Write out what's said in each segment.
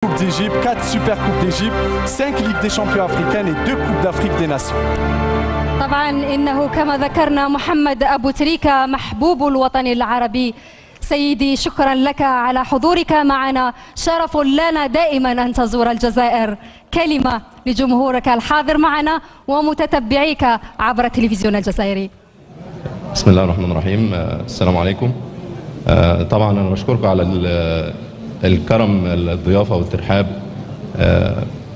Coupe d'Égypte, 4 Super Coupes d'Égypte, 5 Ligues des Champions africaines et 2 Coupes d'Afrique des Nations. طبعا إنه كما ذكرنا محمد أبو تريكة محبوب الوطن العربي. سيدي شكرا لك على حضورك معنا، شرف لنا دائما أن تزور الجزائر. كلمة لجمهورك الحاضر معنا ومتتبعيك عبر التلفزيون الجزائري. بسم الله الرحمن الرحيم. السلام عليكم. طبعا أنا بشكركم على الكرم، الضيافة والترحاب،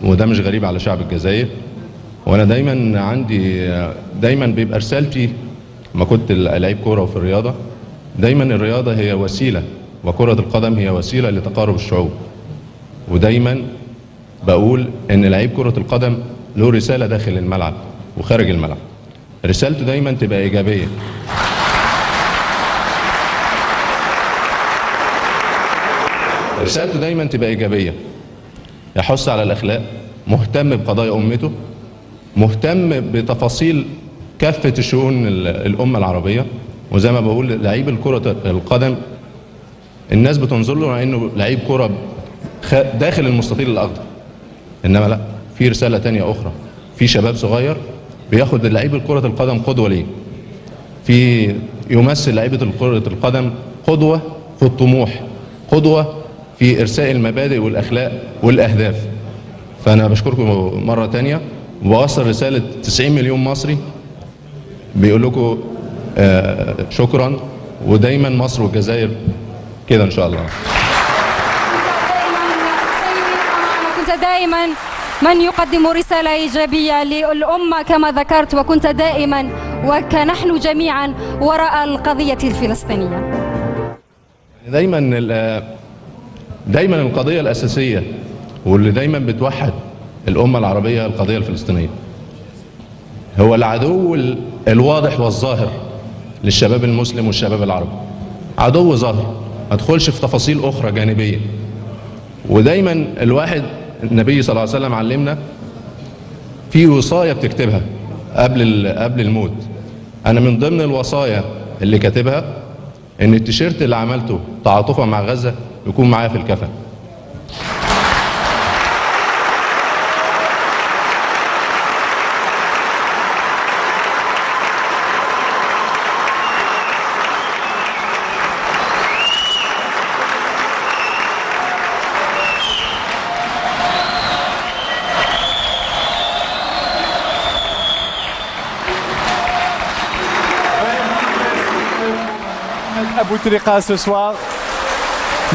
وده مش غريب على شعب الجزائر. وانا دايما بيبقى رسالتي ما كنت لعيب كوره وفي الرياضه، دايما الرياضه هي وسيله وكره القدم هي وسيله لتقارب الشعوب. ودايما بقول ان لعيب كره القدم له رساله داخل الملعب وخارج الملعب، رسالته دايما تبقى ايجابيه. رسالته دايما تبقى ايجابيه، يحث على الاخلاق، مهتم بقضايا امته، مهتم بتفاصيل كافة شؤون الأمة العربية. وزي ما بقول لعيب الكرة القدم الناس بتنظر له انه لعيب كرة داخل المستطيل الأخضر، إنما لا، في رسالة تانية أخرى. في شباب صغير بياخد لعيب كرة القدم قدوة ليه، في يمثل لعيبة كرة القدم قدوة في الطموح، قدوة في إرساء المبادئ والأخلاق والأهداف. فأنا بشكركم مرة تانية وبوصل رسالة 90 مليون مصري بيقول لكم شكرا، ودايما مصر والجزائر كده ان شاء الله. كنت دائما من يقدم رسالة إيجابية للأمة كما ذكرت، وكنت دائما وكنحن جميعا وراء القضية الفلسطينية. دايما القضية الأساسية واللي دايما بتوحد الأمة العربية القضية الفلسطينية. هو العدو الواضح والظاهر للشباب المسلم والشباب العربي، عدو ظاهر ما تدخلش في تفاصيل أخرى جانبية. ودايما النبي صلى الله عليه وسلم علمنا في وصاية بتكتبها قبل الموت. أنا من ضمن الوصايا اللي كاتبها إن التيشيرت اللي عملته تعاطفا مع غزة يكون معايا في الكفن. Abou Trika ce soir,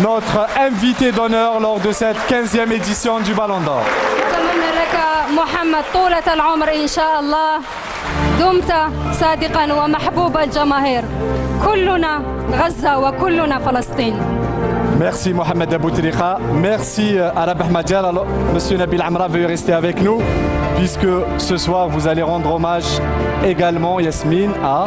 notre invité d'honneur lors de cette 15e édition du Ballon d'Or. أتمنى لك محمد طولة العمر إن شاء الله، دمت صادقا ومحبوب الجماهير. كلنا غزة وكلنا فلسطين. Merci Mohamed Abou Trika, merci Arab Ahmadiyal. Alors, Monsieur Nabil Amra, veuillez rester avec nous, puisque ce soir vous allez rendre hommage également, Yasmine, à...